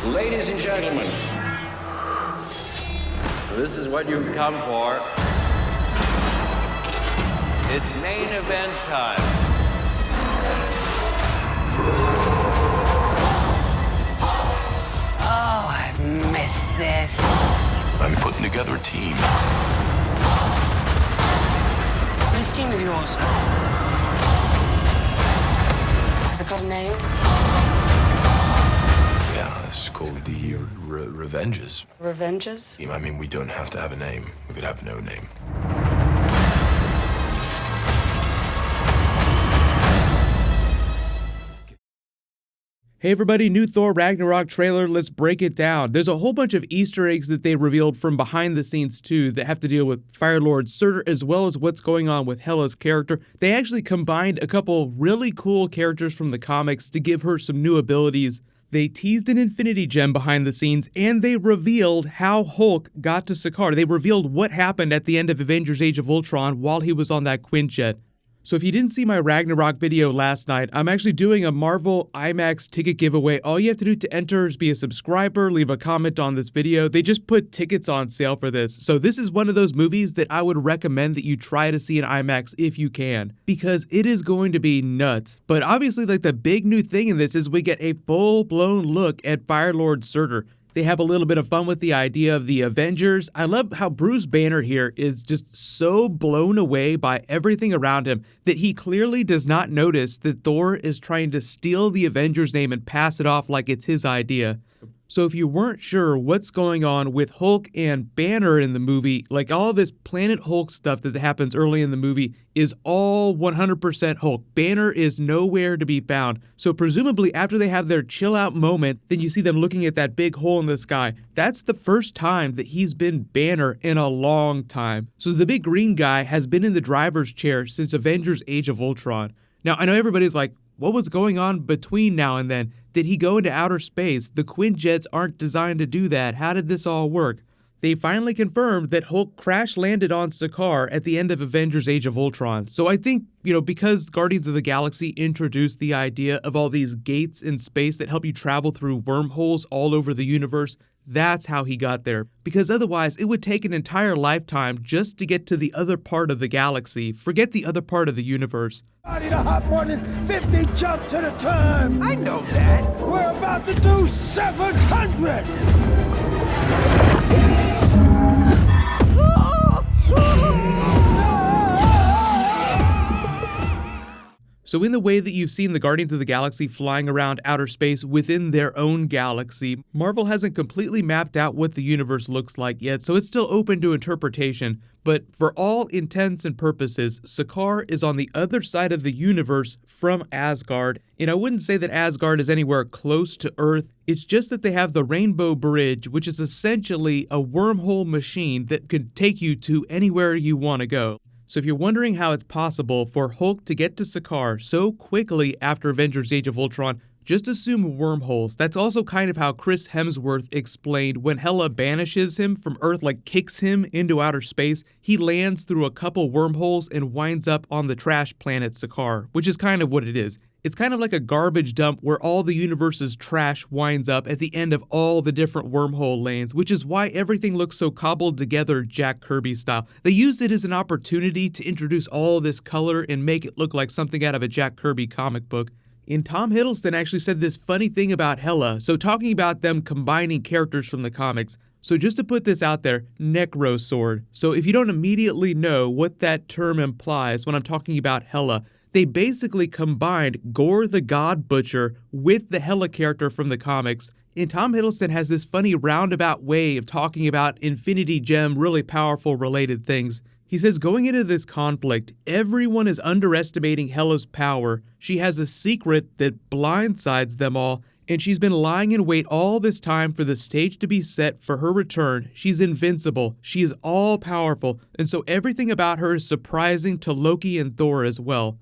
Ladies and gentlemen, this is what you've come for. It's main event time. Oh, I've missed this. I'm putting together a team. This team of yours, has it got a name? Yeah, it's called the Revenges. Revenges? I mean, we don't have to have a name. We could have no name. Hey everybody, new Thor Ragnarok trailer, let's break it down. There's a whole bunch of Easter eggs that they revealed from behind the scenes too that have to deal with Fire Lord Surtur as well as what's going on with Hela's character. They actually combined a couple really cool characters from the comics to give her some new abilities. They teased an Infinity Gem behind the scenes, and they revealed how Hulk got to Sakaar. They revealed what happened at the end of Avengers Age of Ultron while he was on that Quinjet. So if you didn't see my Ragnarok video last night, I'm actually doing a Marvel IMAX ticket giveaway. All you have to do to enter is be a subscriber, leave a comment on this video. They just put tickets on sale for this. So this is one of those movies that I would recommend that you try to see in IMAX if you can, because it is going to be nuts. But obviously, like, the big new thing in this is we get a full-blown look at Fire Lord Surtur. They have a little bit of fun with the idea of the Avengers. I love how Bruce Banner here is just so blown away by everything around him that he clearly does not notice that Thor is trying to steal the Avengers name and pass it off like it's his idea. So if you weren't sure what's going on with Hulk and Banner in the movie, like all this Planet Hulk stuff that happens early in the movie is all 100% Hulk. Banner is nowhere to be found. So presumably after they have their chill out moment, then you see them looking at that big hole in the sky. That's the first time that he's been Banner in a long time. So the big green guy has been in the driver's chair since Avengers Age of Ultron. Now I know everybody's like, what was going on between now and then? Did he go into outer space? The Quinjets aren't designed to do that. How did this all work? They finally confirmed that Hulk crash landed on Sakaar at the end of Avengers Age of Ultron. So I think, because Guardians of the Galaxy introduced the idea of all these gates in space that help you travel through wormholes all over the universe, that's how he got there. Because otherwise, it would take an entire lifetime just to get to the other part of the galaxy. Forget the other part of the universe. I need to hop more than 50 jumps at a time. I know that. We're about to do 700. So in the way that you've seen the Guardians of the Galaxy flying around outer space within their own galaxy, Marvel hasn't completely mapped out what the universe looks like yet, so it's still open to interpretation. But for all intents and purposes, Sakaar is on the other side of the universe from Asgard, and I wouldn't say that Asgard is anywhere close to Earth. It's just that they have the Rainbow Bridge, which is essentially a wormhole machine that could take you to anywhere you want to go. So if you're wondering how it's possible for Hulk to get to Sakaar so quickly after Avengers Age of Ultron, just assume wormholes. That's also kind of how Chris Hemsworth explained when Hela banishes him from Earth, like kicks him into outer space, he lands through a couple wormholes and winds up on the trash planet Sakaar, which is kind of what it is. It's kind of like a garbage dump where all the universe's trash winds up at the end of all the different wormhole lanes, which is why everything looks so cobbled together Jack Kirby style. They used it as an opportunity to introduce all this color and make it look like something out of a Jack Kirby comic book. And Tom Hiddleston actually said this funny thing about Hela, so talking about them combining characters from the comics. So just to put this out there, Necro Sword. So if you don't immediately know what that term implies when I'm talking about Hela, they basically combined Gore the God Butcher with the Hela character from the comics. And Tom Hiddleston has this funny roundabout way of talking about Infinity Gem, really powerful related things. He says going into this conflict, everyone is underestimating Hela's power. She has a secret that blindsides them all, and she's been lying in wait all this time for the stage to be set for her return. She's invincible. She is all-powerful, and so everything about her is surprising to Loki and Thor as well.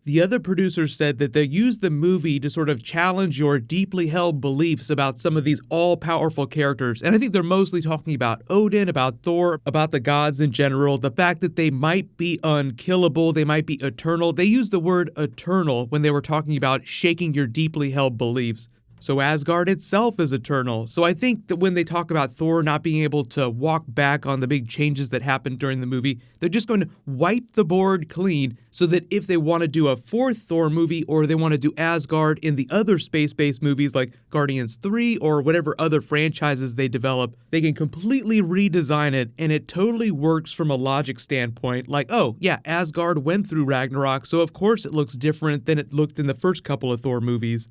The other producers said that they used the movie to sort of challenge your deeply held beliefs about some of these all-powerful characters. And I think they're mostly talking about Odin, about Thor, about the gods in general, the fact that they might be unkillable, they might be eternal. They used the word eternal when they were talking about shaking your deeply held beliefs. So Asgard itself is eternal. So I think that when they talk about Thor not being able to walk back on the big changes that happened during the movie, they're just going to wipe the board clean so that if they want to do a fourth Thor movie or they want to do Asgard in the other space-based movies like Guardians 3 or whatever other franchises they develop, they can completely redesign it and it totally works from a logic standpoint. Like, oh yeah, Asgard went through Ragnarok, so of course it looks different than it looked in the first couple of Thor movies.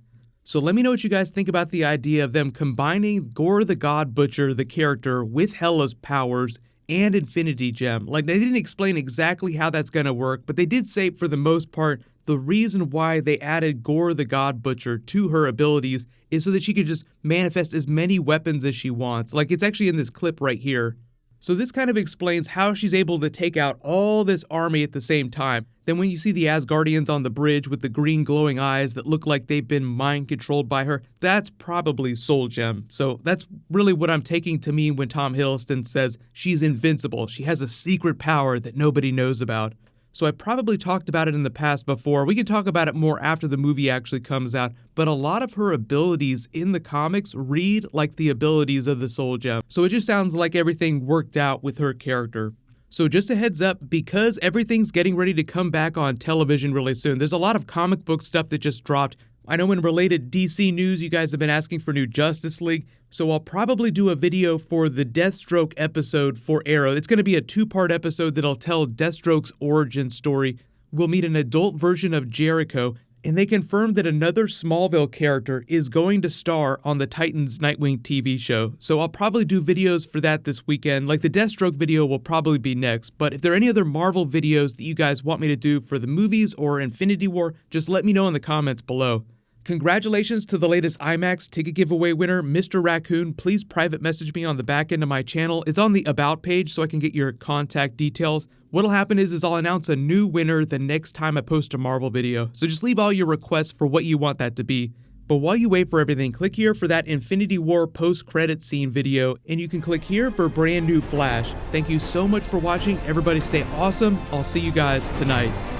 So let me know what you guys think about the idea of them combining Gorr the God Butcher, the character, with Hela's powers and Infinity Gem. Like, they didn't explain exactly how that's going to work, but they did say, for the most part, the reason why they added Gorr the God Butcher to her abilities is so that she could just manifest as many weapons as she wants. Like, it's actually in this clip right here. So this kind of explains how she's able to take out all this army at the same time. Then when you see the Asgardians on the bridge with the green glowing eyes that look like they've been mind controlled by her, that's probably Soul Gem. So that's really what I'm taking to mean when Tom Hiddleston says she's invincible. She has a secret power that nobody knows about. So I probably talked about it in the past before. We can talk about it more after the movie actually comes out, but a lot of her abilities in the comics read like the abilities of the Soul Gem. So it just sounds like everything worked out with her character. So just a heads up, because everything's getting ready to come back on television really soon, there's a lot of comic book stuff that just dropped. I know in related DC news, you guys have been asking for new Justice League, so I'll probably do a video for the Deathstroke episode for Arrow. It's going to be a 2-part episode that'll tell Deathstroke's origin story. We'll meet an adult version of Jericho, and they confirmed that another Smallville character is going to star on the Titans Nightwing TV show. So I'll probably do videos for that this weekend. Like the Deathstroke video will probably be next, but if there are any other Marvel videos that you guys want me to do for the movies or Infinity War, just let me know in the comments below. Congratulations to the latest IMAX ticket giveaway winner, Mr. Raccoon. Please private message me on the back end of my channel. It's on the About page so I can get your contact details. What'll happen is I'll announce a new winner the next time I post a Marvel video. So just leave all your requests for what you want that to be. But while you wait for everything, click here for that Infinity War post-credit scene video, and you can click here for brand new Flash. Thank you so much for watching. Everybody stay awesome. I'll see you guys tonight.